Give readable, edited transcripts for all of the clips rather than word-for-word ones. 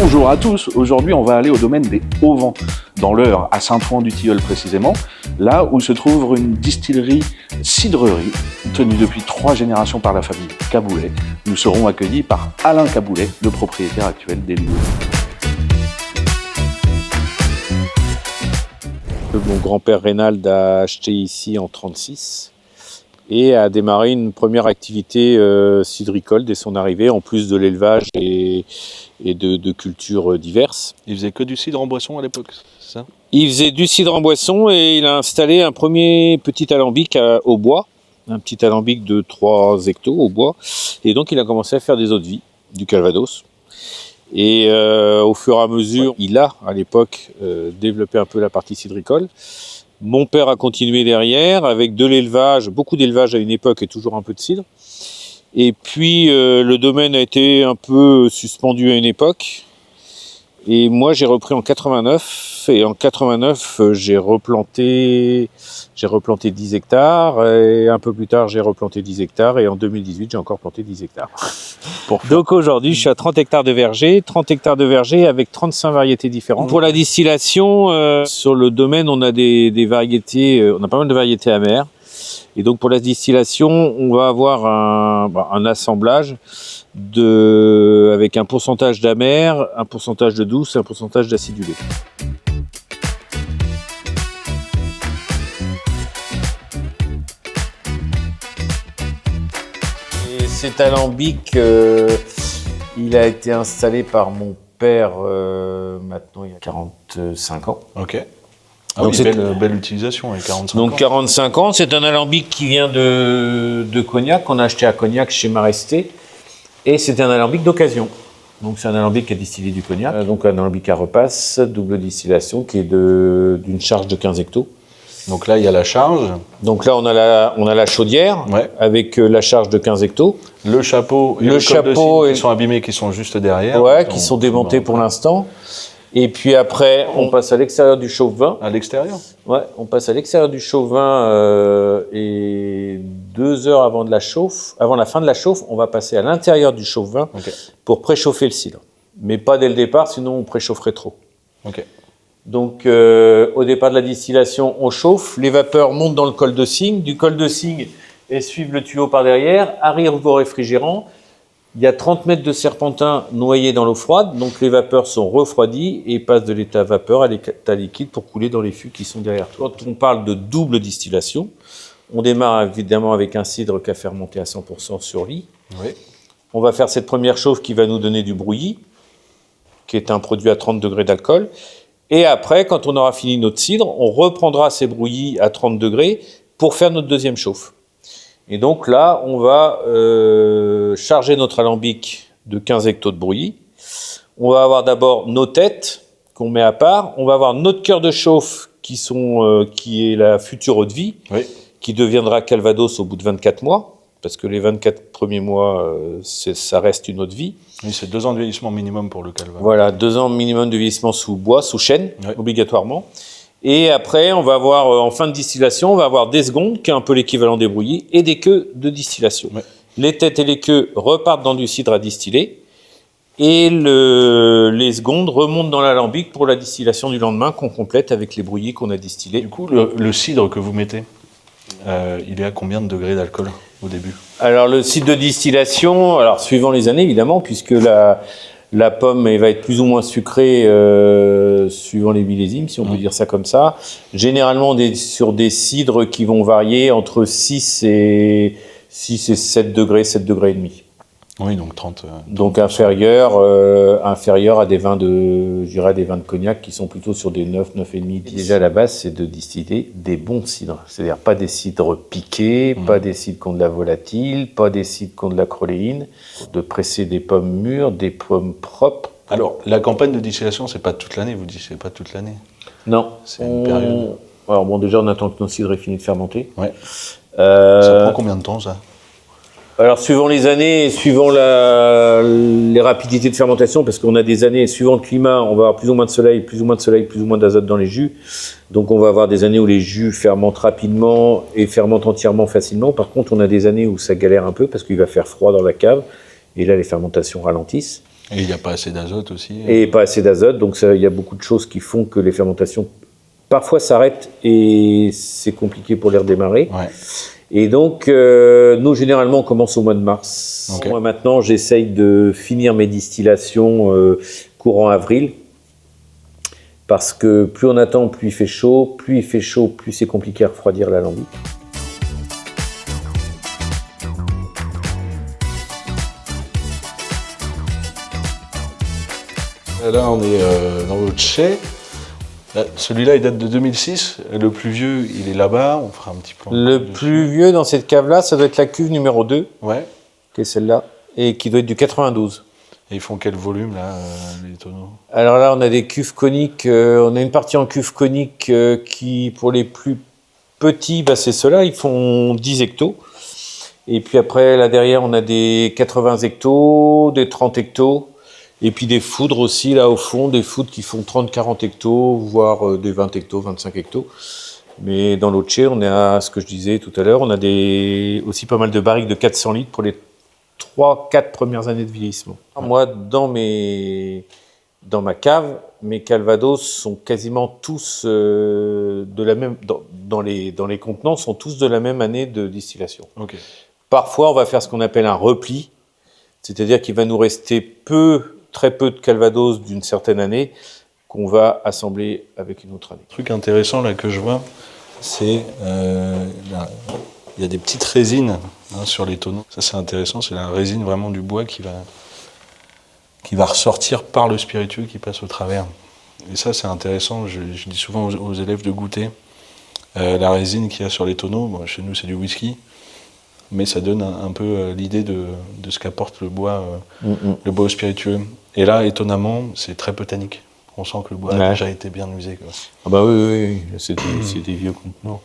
Bonjour à tous, aujourd'hui on va aller au domaine des Hauts-Vents, dans l'Eure, à Saint-Ouen-du-Tilleul précisément, là où se trouve une distillerie cidrerie, tenue depuis 3 générations par la famille Caboulet. Nous serons accueillis par Alain Caboulet, le propriétaire actuel des lieux. Mon grand-père Reynald a acheté ici en 1936 et a démarré une première activité cidricole dès son arrivée, en plus de l'élevage et de cultures diverses. Il faisait que du cidre en boisson à l'époque, c'est ça? Il faisait du cidre en boisson et il a installé un premier petit alambic au bois, un petit alambic de 3 hectos au bois, et donc il a commencé à faire des eaux-de-vie, du calvados. Et au fur et à mesure, il a à l'époque développé un peu la partie cidricole. Mon père a continué derrière avec de l'élevage, beaucoup d'élevage à une époque et toujours un peu de cidre. Et puis le domaine a été un peu suspendu à une époque. Et moi j'ai repris en 89 et en 89 j'ai replanté 10 hectares et un peu plus tard j'ai replanté 10 hectares et en 2018 j'ai encore planté 10 hectares. Donc aujourd'hui je suis à 30 hectares de verger avec 35 variétés différentes. Pour la distillation, sur le domaine on a des variétés, on a pas mal de variétés amères. Et donc pour la distillation, on va avoir un assemblage avec un pourcentage d'amer, un pourcentage de douce et un pourcentage d'acidulé. Et cet alambic, il a été installé par mon père maintenant il y a 45 ans. Ok. Ah donc oui, belle utilisation, avec 45 ans. Donc 45 ans, c'est un alambic qui vient de Cognac, qu'on a acheté à Cognac chez Maresté, et c'est un alambic d'occasion. Donc c'est un alambic qui a distillé du cognac, donc un alambic à repasse, double distillation, qui est d'une charge de 15 hectos. Donc là, il y a la charge. Donc là, on a la chaudière, ouais, avec la charge de 15 hectos. Le chapeau et le chapeau qui sont abîmés, qui sont juste derrière. Ouais, qui sont démontés pour l'instant. Et puis après, on passe à l'extérieur du chauffe-vin. À l'extérieur? Ouais, on passe à l'extérieur du chauffe-vin et 2 heures avant la fin de la chauffe, on va passer à l'intérieur du chauffe-vin, okay, pour préchauffer le cidre. Mais pas dès le départ, sinon on préchaufferait trop. Okay. Donc au départ de la distillation, on chauffe, les vapeurs montent dans le col de cygne, du col de cygne et suivent le tuyau par derrière, arrivent au réfrigérant. Il y a 30 mètres de serpentin noyé dans l'eau froide, donc les vapeurs sont refroidies et passent de l'état vapeur à l'état liquide pour couler dans les fûts qui sont derrière toi. Quand on parle de double distillation, on démarre évidemment avec un cidre qui a fermenté à 100% sur lit. Oui. On va faire cette première chauffe qui va nous donner du brouillis, qui est un produit à 30 degrés d'alcool. Et après, quand on aura fini notre cidre, on reprendra ces brouillis à 30 degrés pour faire notre deuxième chauffe. Et donc là, on va charger notre alambic de 15 hectos de brouillis. On va avoir d'abord nos têtes qu'on met à part. On va avoir notre cœur de chauffe qui est la future eau de vie, oui, qui deviendra calvados au bout de 24 mois. Parce que les 24 premiers mois, ça reste une eau de vie. Oui, c'est 2 ans de vieillissement minimum pour le calvados. Voilà, 2 ans minimum de vieillissement sous bois, sous chêne, oui, obligatoirement. Et après, on va avoir, en fin de distillation, on va avoir des secondes, qui est un peu l'équivalent des brouillis, et des queues de distillation. Ouais. Les têtes et les queues repartent dans du cidre à distiller, et les secondes remontent dans l'alambic pour la distillation du lendemain, qu'on complète avec les brouillis qu'on a distillés. Du coup, le cidre que vous mettez, il est à combien de degrés d'alcool au début? Alors, le cidre de distillation, suivant les années, évidemment, puisque la pomme va être plus ou moins sucrée suivant les millésimes, si on peut dire ça comme ça. Généralement, on est sur des cidres qui vont varier entre 6 et 7 degrés, 7 degrés et demi. Oui, donc 30. Donc inférieur à des vins de cognac qui sont plutôt sur des 9, 9,5. Déjà, la base, c'est de distiller des bons cidres. C'est-à-dire pas des cidres piqués, pas des cidres qui ont de la volatile, pas des cidres qui ont de la chroléine. De presser des pommes mûres, des pommes propres. Alors, la campagne de distillation, c'est pas toute l'année, vous dites, c'est pas toute l'année? Non. C'est une période. Alors bon, déjà, on attend que nos cidres aient fini de fermenter. Ouais. Ça prend combien de temps, ça? Alors, suivant les années, suivant les rapidités de fermentation, parce qu'on a des années, suivant le climat, on va avoir plus ou moins de soleil, plus ou moins d'azote dans les jus. Donc, on va avoir des années où les jus fermentent rapidement et fermentent entièrement facilement. Par contre, on a des années où ça galère un peu parce qu'il va faire froid dans la cave. Et là, les fermentations ralentissent. Et il n'y a pas assez d'azote aussi. Et pas assez d'azote, donc il y a beaucoup de choses qui font que les fermentations parfois s'arrêtent et c'est compliqué pour les redémarrer. Ouais. Et donc, nous, généralement, on commence au mois de mars. Okay. Moi, maintenant, j'essaye de finir mes distillations courant avril. Parce que plus on attend, plus il fait chaud. Plus il fait chaud, plus c'est compliqué à refroidir l'alambic. Là, on est dans votre chai. Celui-là, il date de 2006. Le plus vieux, il est là-bas. On fera un petit plan. Le plus vieux dans cette cave-là, ça doit être la cuve numéro 2, ouais. Qui est celle-là, et qui doit être du 92. Et ils font quel volume, là, les tonneaux? Alors là, on a des cuves coniques. On a une partie en cuve conique qui, pour les plus petits, bah, c'est ceux-là, ils font 10 hectos. Et puis après, là derrière, on a des 80 hectos, des 30 hectos. Et puis des foudres aussi, là au fond, des foudres qui font 30-40 hectos, voire des 20 hectos, 25 hectos. Mais dans l'autre chai, on est à ce que je disais tout à l'heure, on a aussi pas mal de barriques de 400 litres pour les 3-4 premières années de vieillissement. Moi, dans ma cave, mes calvados sont quasiment tous de la même, dans les contenants, sont tous de la même année de distillation. Okay. Parfois, on va faire ce qu'on appelle un repli, c'est-à-dire qu'il va nous rester très peu de calvados d'une certaine année qu'on va assembler avec une autre année. Un truc intéressant là que je vois, c'est il y a des petites résines sur les tonneaux. Ça c'est intéressant, c'est la résine vraiment du bois qui va ressortir par le spiritueux qui passe au travers. Et ça c'est intéressant, je dis souvent aux élèves de goûter la résine qu'il y a sur les tonneaux. Bon, chez nous c'est du whisky, mais ça donne un peu l'idée de ce qu'apporte le bois au spiritueux. Et là, étonnamment, c'est très peu tannique. On sent que le bois a déjà été bien usé, quoi. Ah bah oui. C'est des vieux contenants.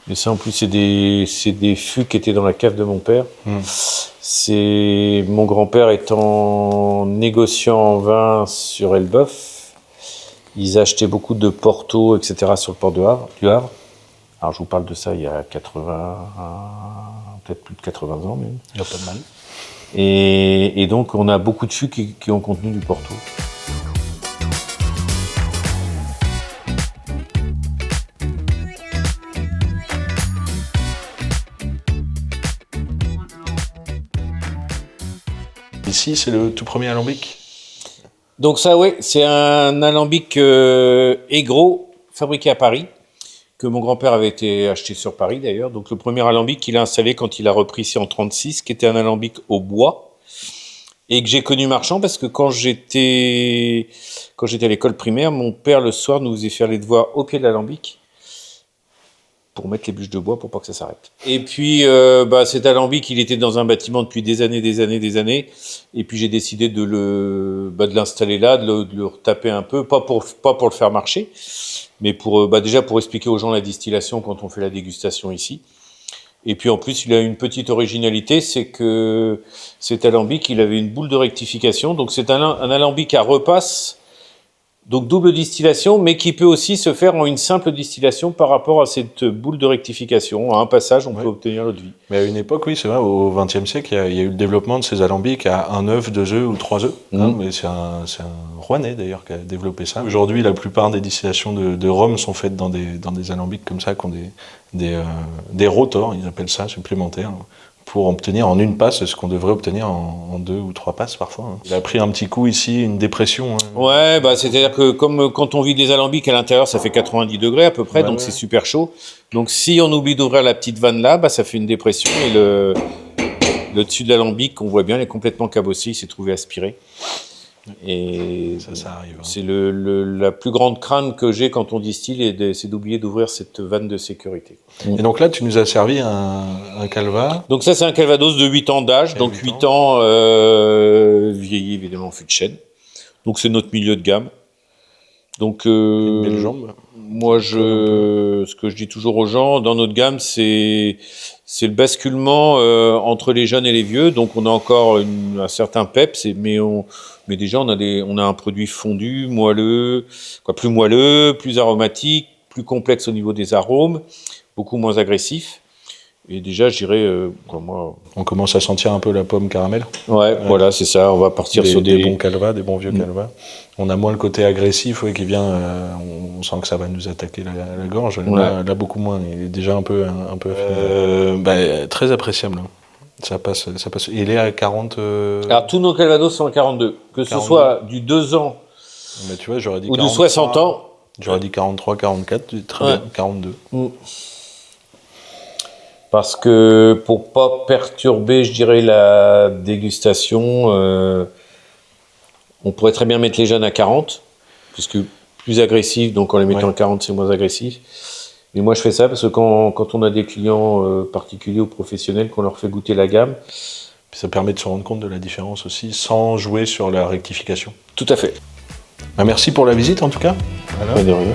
Mais ça, en plus, c'est des fûts qui étaient dans la cave de mon père. Mon grand-père étant négociant en vin sur Elbeuf, ils achetaient beaucoup de Porto, etc. sur le port du Havre. Alors, je vous parle de ça il y a peut-être plus de 80 ans même. Il n'y a pas de mal. Et donc, on a beaucoup de fûts qui ont contenu du Porto. Ici, c'est le tout premier alambic. Donc ça, oui, c'est un alambic Egro, fabriqué à Paris, que mon grand-père avait été acheté sur Paris d'ailleurs. Donc le premier alambic qu'il a installé quand il a repris ici en 1936, qui était un alambic au bois, et que j'ai connu marchand parce que quand j'étais à l'école primaire, mon père le soir nous faisait faire les devoirs au pied de l'alambic pour mettre les bûches de bois pour pas que ça s'arrête. Et puis cet alambic, il était dans un bâtiment depuis des années. Et puis j'ai décidé de l'installer là, de le retaper un peu, pas pour le faire marcher, mais déjà pour expliquer aux gens la distillation quand on fait la dégustation ici. Et puis en plus, il a une petite originalité, c'est que cet alambic, il avait une boule de rectification. Donc c'est un alambic à repasse, donc double distillation, mais qui peut aussi se faire en une simple distillation par rapport à cette boule de rectification. À un passage, on peut obtenir l'eau de vie. Mais à une époque, oui, c'est vrai, au XXe siècle, il y a eu le développement de ces alambics à 1 œuf, 2 œufs ou 3 œufs. Mais c'est un Rouennais d'ailleurs qui a développé ça. Aujourd'hui, la plupart des distillations de rhum sont faites dans des alambics comme ça, qui ont des rotors, ils appellent ça, supplémentaires, pour obtenir en une passe ce qu'on devrait obtenir en 2 ou 3 passes parfois. Il a pris un petit coup ici, une dépression. Ouais, c'est-à-dire que comme quand on vit des alambics à l'intérieur, ça fait 90 degrés à peu près, donc c'est super chaud. Donc si on oublie d'ouvrir la petite vanne là, ça fait une dépression et le dessus de l'alambic, on voit bien, il est complètement cabossé, il s'est trouvé aspiré. Et ça arrive. C'est la plus grande crainte que j'ai quand on distille, c'est d'oublier d'ouvrir cette vanne de sécurité. Et donc là, tu nous as servi un calva. Donc ça, c'est un calvados de 8 ans d'âge, donc 8 ans vieilli évidemment en fût de chêne. Donc c'est notre milieu de gamme. Donc une belle jambe. Moi, ce que je dis toujours aux gens, dans notre gamme, c'est le basculement entre les jeunes et les vieux. Donc on a encore un certain peps, mais déjà on a un produit fondu, moelleux, plus moelleux, plus aromatique, plus complexe au niveau des arômes, beaucoup moins agressif. Et déjà, je dirais, moi... On commence à sentir un peu la pomme caramel. Ouais, voilà, c'est ça. On va partir sur des bons calvas, des bons vieux calvas. On a moins le côté agressif qui vient. On sent que ça va nous attaquer la gorge. Là, beaucoup moins. Il est déjà un peu très appréciable. Ça passe. Et il est à 40. Alors, tous nos calvados sont à 42. Que 42. Ce soit du 2 ans mais tu vois, j'aurais dit ou 43, du 60 ans. J'aurais dit 43, 44. Très bien. 42. Parce que pour pas perturber, je dirais, la dégustation, on pourrait très bien mettre les jeunes à 40, puisque plus agressif, donc en les mettant à 40, c'est moins agressif. Mais moi, je fais ça parce que quand on a des clients particuliers ou professionnels, qu'on leur fait goûter la gamme... Puis ça permet de se rendre compte de la différence aussi, sans jouer sur la rectification. Tout à fait. Merci pour la visite, en tout cas. Voilà. De rien.